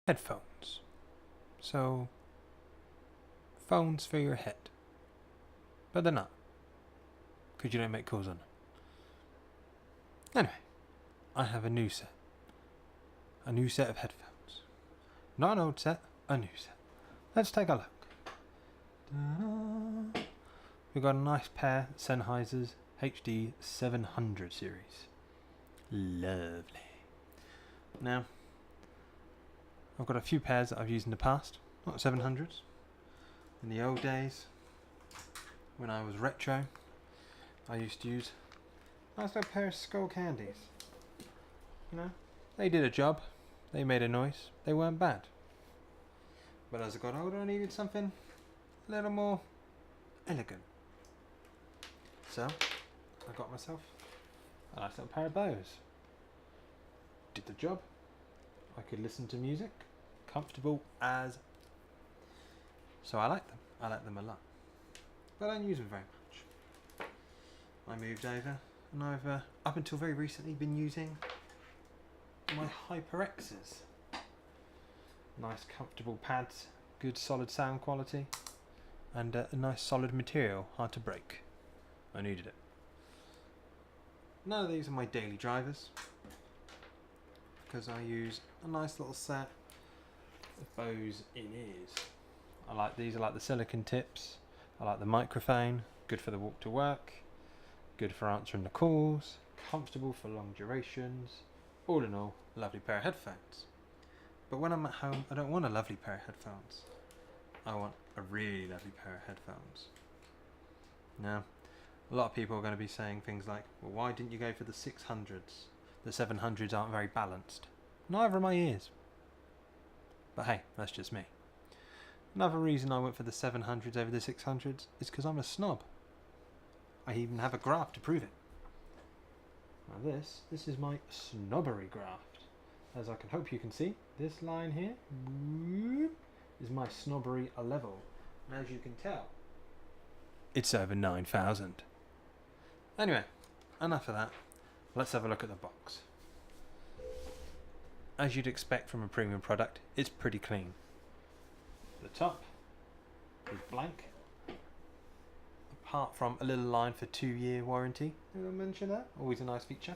headphones. So, phones for your head. But they're not, because you don't make calls on them. Anyway, I have a new set. A new set of headphones. Not an old set, a new set. Let's take a look. Ta-da. We've got a nice pair, Sennheiser's HD700 series. Lovely. Now, I've got a few pairs that I've used in the past, not 700s. In the old days, when I was retro, I used to use a nice little pair of Skull Candies. You know, they did a job, they made a noise, they weren't bad. But as I got older, I needed something a little more elegant. So, I got myself a nice little pair of bows. Did the job. I could listen to music, comfortable as. So I like them. I like them a lot. But I don't use them very much. I moved over and I've, up until very recently, been using my HyperX's. Nice comfortable pads, good solid sound quality, and a nice solid material, hard to break. I needed it. None of these are my daily drivers, because I use a nice little set of bows in ears. I like these, I like the silicone tips, I like the microphone, good for the walk to work, good for answering the calls, comfortable for long durations. All in all, a lovely pair of headphones. But when I'm at home, I don't want a lovely pair of headphones. I want a really lovely pair of headphones. Now, a lot of people are going to be saying things like, well, why didn't you go for the 600s? The 700s aren't very balanced. Neither are my ears. But hey, that's just me. Another reason I went for the 700s over the 600s is because I'm a snob. I even have a graph to prove it. Now this is my snobbery graph. As I can hope you can see, this line here is my snobbery level. And as you can tell, it's over 9,000. Anyway, enough of that. Let's have a look at the box. As you'd expect from a premium product, it's pretty clean. The top is blank, apart from a little line for 2-year warranty. Did I mention that? Always a nice feature.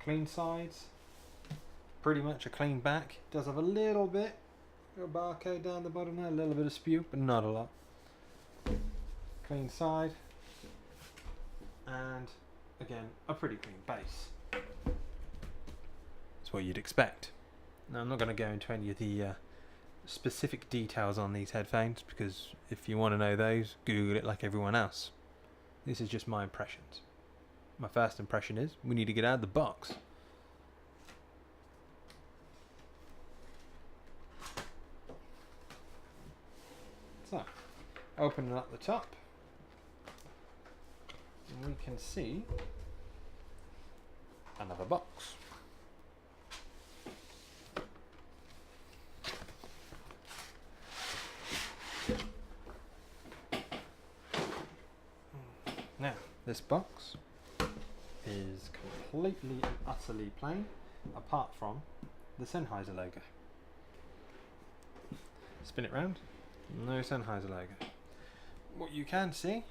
Clean sides. Pretty much a clean back. It does have a little bit, a barcode down the bottom there, a little bit of spew, but not a lot. Clean side, and again, a pretty clean base. That's what you'd expect. Now, I'm not going to go into any of the specific details on these headphones, because if you want to know those, Google it like everyone else. This is just my impressions. My first impression is, we need to get out of the box. So, opening up the top, and we can see another box. Now, this box is completely and utterly plain, apart from the Sennheiser logo. Spin it round. No Sennheiser logo. What you can see,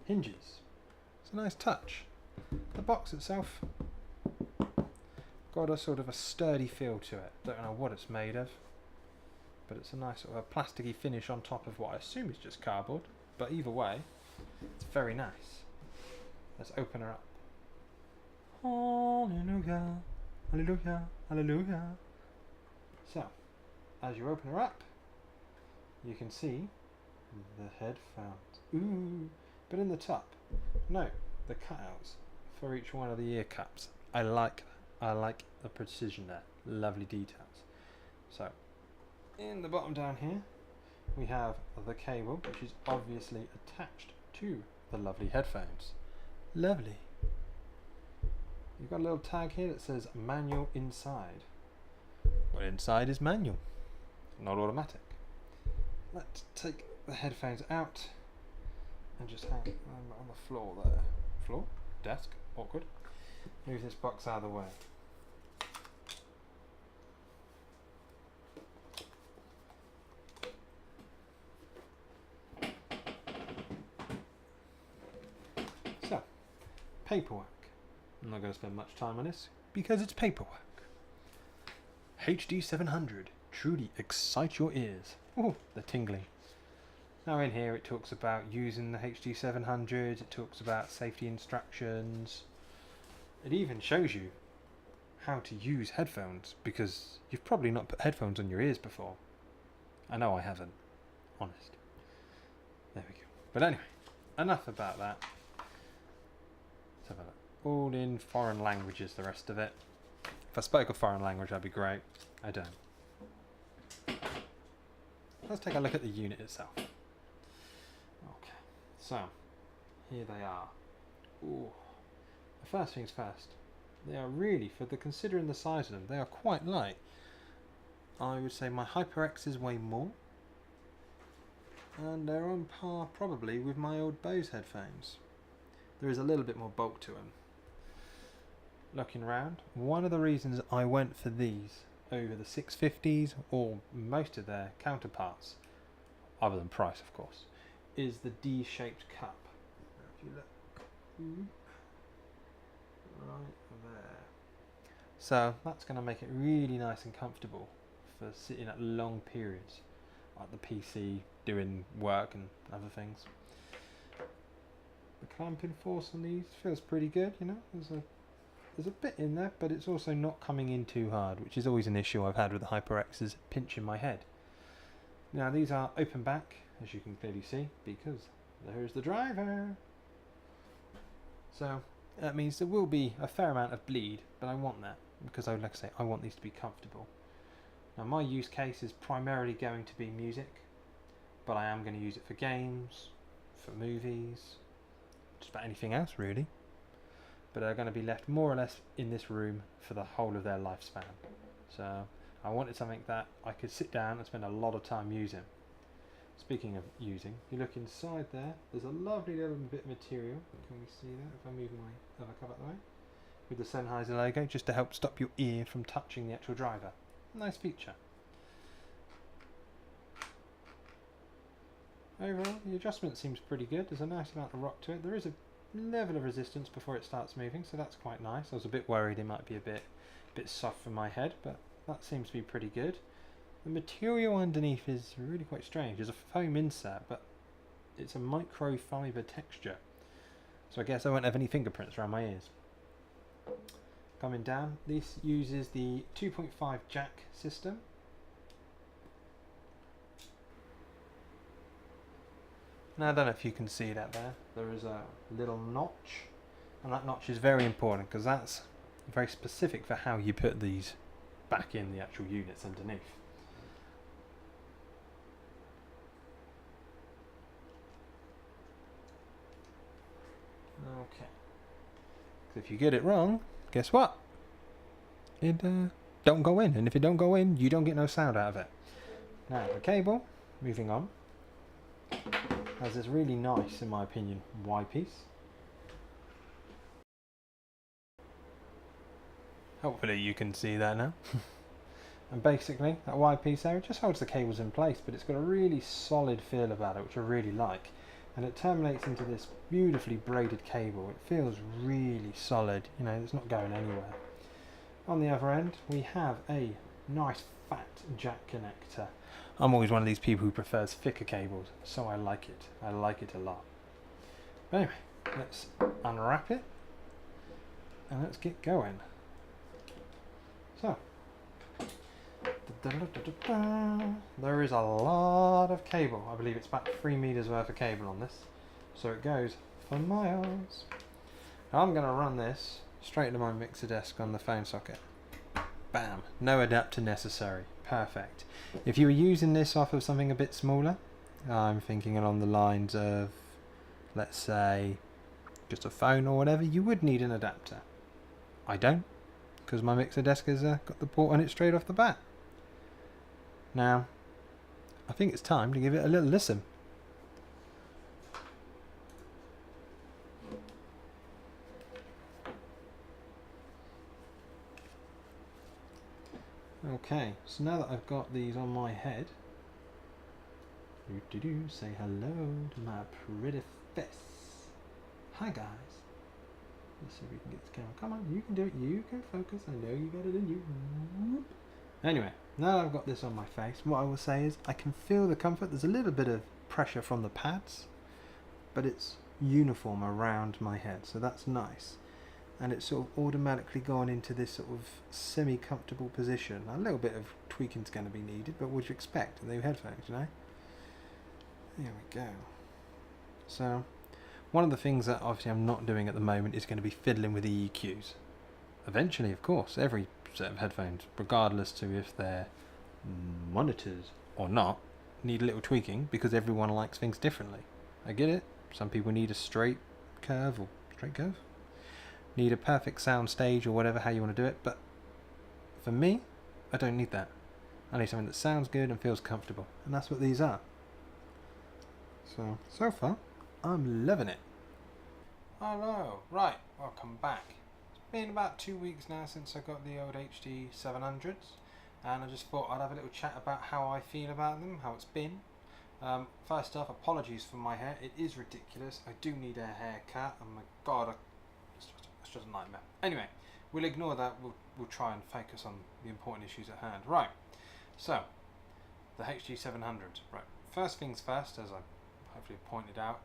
hinges. It's a nice touch. The box itself got a sort of a sturdy feel to it. Don't know what it's made of, but it's a nice sort of a plasticky finish on top of what I assume is just cardboard. But either way, it's very nice. Let's open her up. Hallelujah, hallelujah, hallelujah. So, as you open her up, you can see the headphones. Ooh! But in the top, note the cutouts for each one of the ear cups. I like that. I like the precision there. Lovely details. So, in the bottom down here, we have the cable, which is obviously attached to the lovely headphones. Lovely. You've got a little tag here that says manual inside. Well, inside is manual, not automatic. Let's take the headphones out and just hang them on the floor there. Floor? Desk? Awkward. Move this box out of the way. paperwork. I'm not going to spend much time on this because it's paperwork. HD700, truly excite your ears. Oh, they're tingling. Now in here it talks about using the HD700, it talks about safety instructions. It even shows you how to use headphones, because you've probably not put headphones on your ears before. I know I haven't, honest. There we go. But anyway, enough about that. Let's have a look. All in foreign languages, the rest of it. If I spoke a foreign language, that'd be great. I don't. Let's take a look at the unit itself. Okay, so here they are. Ooh. First things first, they are really, considering the size of them, they are quite light. I would say my HyperXs weigh more, and they're on par probably with my old Bose headphones. There is a little bit more bulk to them. Looking around, one of the reasons I went for these over the 650s or most of their counterparts, other than price of course, is the D-shaped cup. Now if you look, right there. So that's going to make it really nice and comfortable for sitting at long periods, like the PC, doing work and other things. The clamping force on these feels pretty good, you know. There's a bit in there, but it's also not coming in too hard, which is always an issue I've had with the HyperXs pinching my head. Now these are open back, as you can clearly see, because there's the driver. So that means there will be a fair amount of bleed, but I want that because, like I say, I want these to be comfortable. Now my use case is primarily going to be music, but I am going to use it for games, for movies, just about anything else really. But they're going to be left more or less in this room for the whole of their lifespan. So I wanted something that I could sit down and spend a lot of time using. Speaking of using, you look inside there, there's a lovely little bit of material. Can we see that if I move my other cover out the way? With the Sennheiser logo, just to help stop your ear from touching the actual driver. Nice feature. Overall, the adjustment seems pretty good. There's a nice amount of rock to it. There is a level of resistance before it starts moving, so that's quite nice. I was a bit worried it might be a bit soft for my head, but that seems to be pretty good. The material underneath is really quite strange. There's a foam insert, but it's a microfiber texture. So I guess I won't have any fingerprints around my ears. Coming down, this uses the 2.5 jack system. Now I don't know if you can see that there. There is a little notch, and that notch is very important because that's very specific for how you put these back in the actual units underneath. Okay. So if you get it wrong, guess what? It don't go in, and if it don't go in, you don't get no sound out of it. Now the cable, moving on, has this really nice, in my opinion, Y piece. Hopefully you can see that now. And basically, that Y piece there, it just holds the cables in place, but it's got a really solid feel about it, which I really like. And it terminates into this beautifully braided cable. It feels really solid, you know, it's not going anywhere. On the other end, we have a nice fat jack connector. I'm always one of these people who prefers thicker cables, so I like it. I like it a lot. But anyway, let's unwrap it and let's get going. So, there is a lot of cable. I believe it's about 3 meters worth of cable on this, so it goes for miles. Now I'm going to run this straight to my mixer desk on the phone socket. Bam! No adapter necessary. Perfect. If you were using this off of something a bit smaller, I'm thinking along the lines of, let's say, just a phone or whatever, you would need an adapter. I don't, because my mixer desk has got the port on it straight off the bat. Now, I think it's time to give it a little listen. Okay, so now that I've got these on my head, say hello to my pretty face. Hi guys. see if we can get this camera. Come on, you can do it. You can focus. I know you got it in you. Anyway, now I've got this on my face, what I will say is I can feel the comfort. There's a little bit of pressure from the pads, but it's uniform around my head, so that's nice. And it's sort of automatically gone into this sort of semi-comfortable position. A little bit of tweaking's going to be needed, but what do you expect with new headphones, you know? There we go. So, one of the things that obviously I'm not doing at the moment is going to be fiddling with the EQs. Eventually, of course, every set of headphones, regardless to if they're monitors or not, need a little tweaking because everyone likes things differently. I get it. Some people need a straight curve or straight curve. Need a perfect sound stage or whatever, how you want to do it. But for me, I don't need that. I need something that sounds good and feels comfortable. And that's what these are. So far, I'm loving it. Hello. Right, welcome back. It's been about 2 weeks now since I got the old HD700s. And I just thought I'd have a little chat about how I feel about them, how it's been. First off, apologies for my hair. It is ridiculous. I do need a haircut. Oh my god, it's just a nightmare. Anyway, we'll ignore that. We'll try and focus on the important issues at hand. Right, so the HD700s. Right, first things first, as I hopefully pointed out,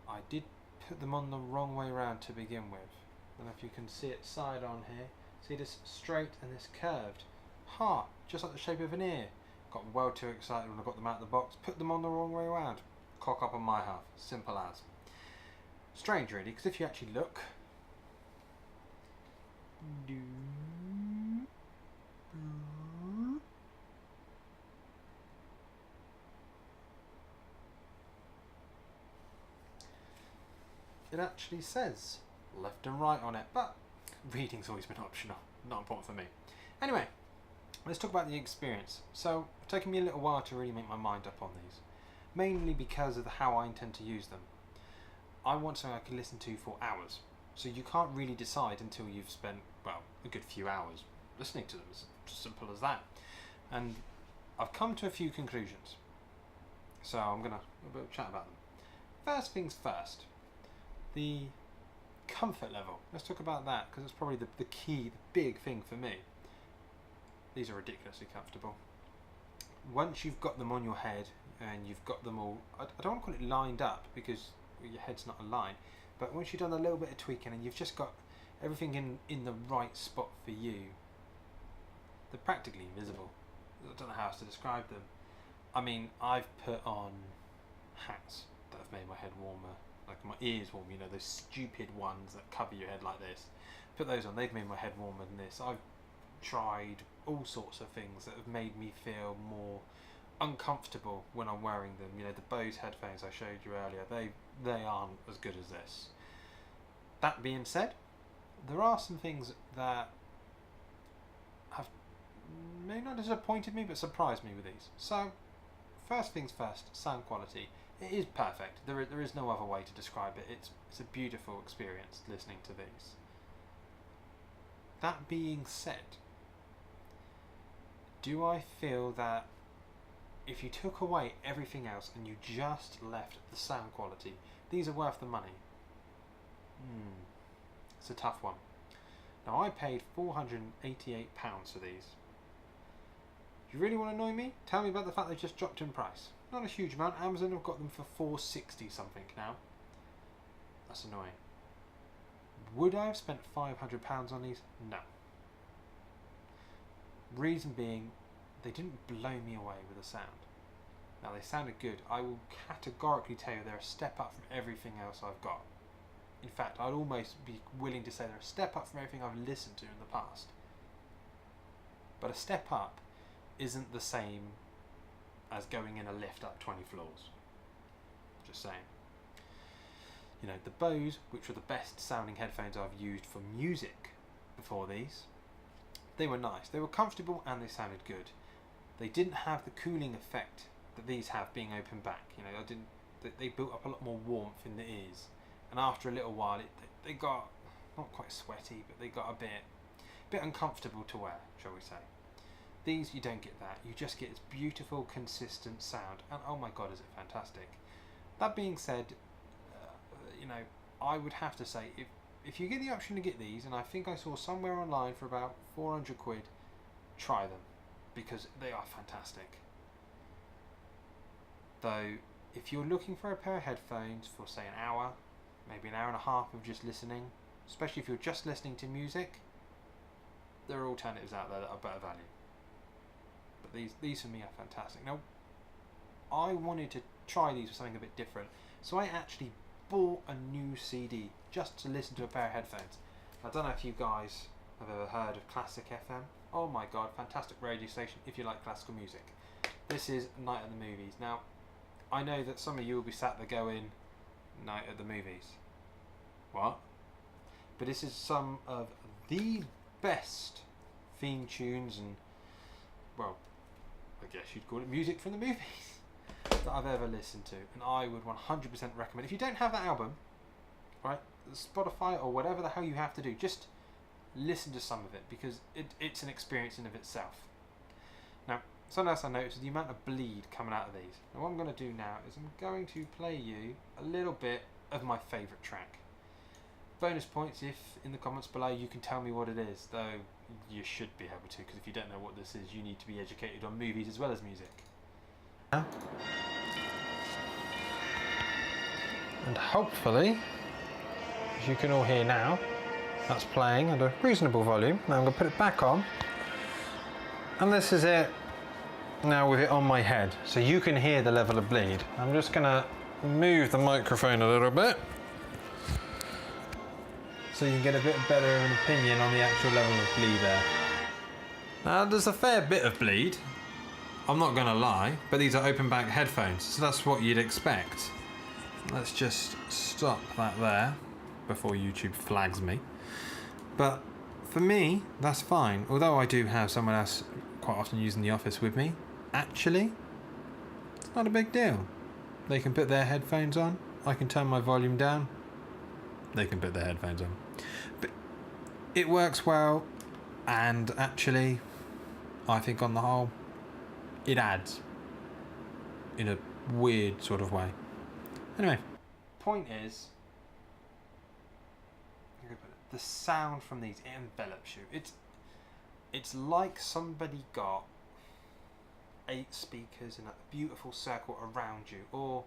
I did put them on the wrong way around to begin with. I don't know if you can see it side on here. See this straight and this curved. Just like the shape of an ear. Got well too excited when I got them out of the box. Put them on the wrong way around. Cock up on my half. Simple as. Strange really, because if you actually look, it actually says left and right on it, but reading's always been optional, not important for me. Anyway, let's talk about the experience. So, it's taken me a little while to really make my mind up on these, mainly because of how I intend to use them. I want something I can listen to for hours, so you can't really decide until you've spent, well, a good few hours listening to them. It's simple as that. And I've come to a few conclusions, so I'm going to chat about them. First things first, the comfort level. Let's talk about that, because it's probably the key, the big thing for me. These are ridiculously comfortable. Once you've got them on your head and you've got them all, I don't want to call it lined up because your head's not aligned, but once you've done a little bit of tweaking and you've just got everything in the right spot for you, they're practically invisible. I don't know how else to describe them. I mean, I've put on hats that have made my head warmer, like my ears warm, you know, those stupid ones that cover your head like this. Put those on, they've made my head warmer than this. I've tried all sorts of things that have made me feel more uncomfortable when I'm wearing them. You know, the Bose headphones I showed you earlier, they aren't as good as this. That being said, there are some things that have maybe not disappointed me but surprised me with these. So, first things first, sound quality. It is perfect. There is no other way to describe it. It's a beautiful experience listening to these. That being said, do I feel that if you took away everything else and you just left the sound quality, these are worth the money? It's a tough one. Now, I paid £488 for these. You really want to annoy me? Tell me about the fact they just dropped in price. Not a huge amount. Amazon have got them for £460 something now. That's annoying. Would I have spent £500 on these? No. Reason being, they didn't blow me away with the sound. Now, they sounded good. I will categorically tell you they're a step up from everything else I've got. In fact, I'd almost be willing to say they're a step up from everything I've listened to in the past. But a step up isn't the same as going in a lift up 20 floors. Just saying. You know, the Bose, which were the best sounding headphones I've used for music before these, they were nice. They were comfortable and they sounded good. They didn't have the cooling effect that these have being open back. You know, they built up a lot more warmth in the ears. And after a little while, they got, not quite sweaty, but they got a bit uncomfortable to wear, shall we say. These, you don't get that. You just get this beautiful, consistent sound. And oh my god, is it fantastic. That being said, you know, I would have to say, if you get the option to get these, and I think I saw somewhere online for about 400 quid, try them, because they are fantastic. Though, if you're looking for a pair of headphones for say an hour, maybe an hour and a half of just listening, especially if you're just listening to music, there are alternatives out there that are better value. But these for me are fantastic. Now, I wanted to try these for something a bit different, so I actually bought a new CD just to listen to a pair of headphones. I don't know if you guys have ever heard of Classic FM. Oh my god, fantastic radio station if you like classical music. This is Night at the Movies. Now, I know that some of you will be sat there going, Night at the Movies. What? But this is some of the best theme tunes and, well, I guess you'd call it music from the movies that I've ever listened to, and I would 100% recommend. If you don't have that album, right, Spotify or whatever the hell you have to do, just listen to some of it, because it's an experience in of itself. Now, something else I noticed is the amount of bleed coming out of these. Now what I'm going to do now is I'm going to play you a little bit of my favourite track. Bonus points if in the comments below you can tell me what it is, though you should be able to, because if you don't know what this is, you need to be educated on movies as well as music. And hopefully, as you can all hear now, that's playing at a reasonable volume. Now I'm going to put it back on, and this is it now with it on my head, so you can hear the level of bleed. I'm just going to move the microphone a little bit so you can get a bit better of an opinion on the actual level of bleed there. Now there's a fair bit of bleed, I'm not going to lie, but these are open back headphones, so that's what you'd expect. Let's just stop that there before YouTube flags me. But for me, that's fine. Although I do have someone else quite often using the office with me, actually, it's not a big deal. They can put their headphones on, I can turn my volume down, they can put their headphones on. But it works well, and actually, I think on the whole, it adds in a weird sort of way. Anyway, point is, the sound from these, it envelops you. It's like somebody got 8 speakers in a beautiful circle around you, or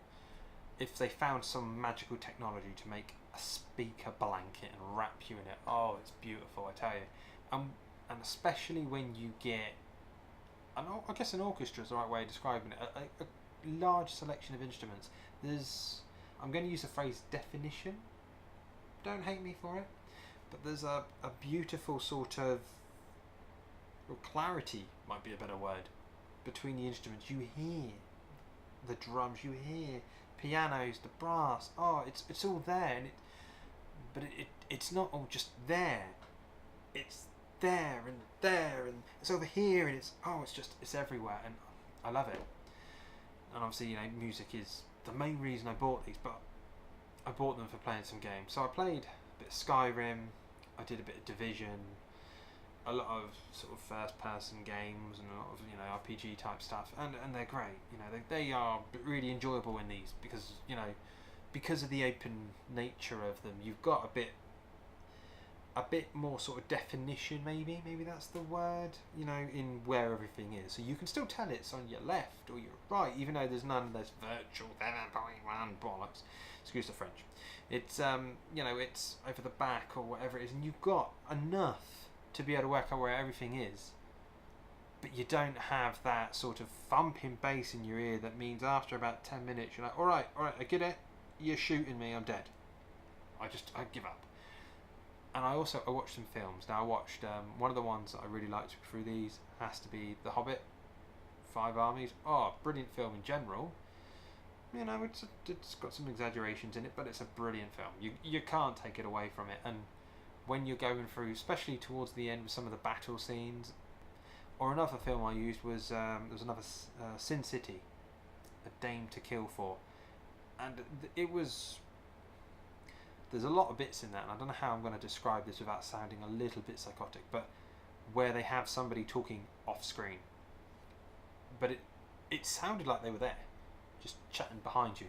if they found some magical technology to make a speaker blanket and wrap you in it. Oh, it's beautiful, I tell you. And especially when you get, I guess an orchestra is the right way of describing it, a large selection of instruments. I'm going to use the phrase definition, don't hate me for it, but there's a beautiful sort of, well, clarity might be a better word, between the instruments. You hear the drums, you hear pianos, the brass, it's all there, but it's not all just there, it's there and it's over here, and it's everywhere, and I love it. And obviously, music is the main reason I bought these, but I bought them for playing some games. So I played a bit of Skyrim, I did a bit of Division, a lot of sort of first-person games, and a lot of RPG type stuff, and they're great. They are really enjoyable in these because of the open nature of them. You've got a bit more sort of definition, maybe that's the word, in where everything is. So you can still tell it's on your left or your right, even though there's none of those virtual 7.1 bollocks. Excuse the French. It's it's over the back or whatever it is, and you've got enough to be able to work out where everything is, but you don't have that sort of thumping bass in your ear that means after about 10 minutes you're like, all right, I get it, you're shooting me, I'm dead, I give up. And I watched some films. Now I watched one of the ones that I really liked through these has to be The Hobbit, Five Armies. Brilliant film in general. It's got some exaggerations in it, but it's a brilliant film. You can't take it away from it. And when you're going through, especially towards the end with some of the battle scenes, or another film I used was there was another Sin City, A Dame to Kill For, and it was. There's a lot of bits in that, and I don't know how I'm going to describe this without sounding a little bit psychotic, but where they have somebody talking off screen, but it sounded like they were there, just chatting behind you,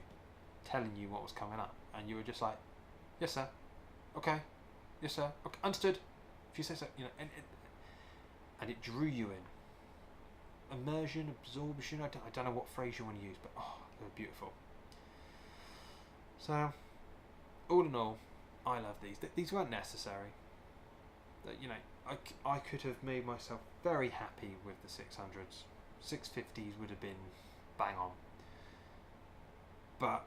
telling you what was coming up, and you were just like, yes sir, okay, Yes, sir. Okay, understood. If you say so, you know, and it drew you in. Immersion, absorption. I don't know what phrase you want to use, but oh, they were beautiful. So, all in all, I love these. These weren't necessary. You know, I could have made myself very happy with the 600s. 650s would have been bang on. But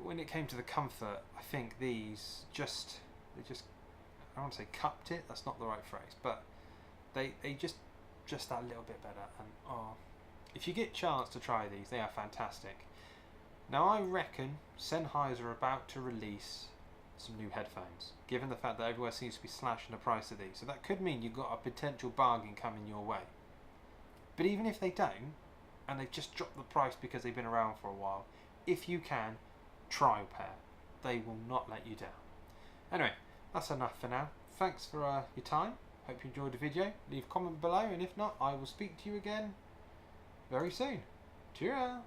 when it came to the comfort, I think these they just, I don't want to say cupped it, that's not the right phrase, but they just that little bit better. And oh, if you get a chance to try these, they are fantastic. Now I reckon Sennheiser are about to release some new headphones, given the fact that everywhere seems to be slashing the price of these. So that could mean you've got a potential bargain coming your way. But even if they don't, and they've just dropped the price because they've been around for a while, if you can, try a pair. They will not let you down. Anyway, that's enough for now. Thanks for your time. Hope you enjoyed the video. Leave a comment below, and if not, I will speak to you again very soon. Cheerio!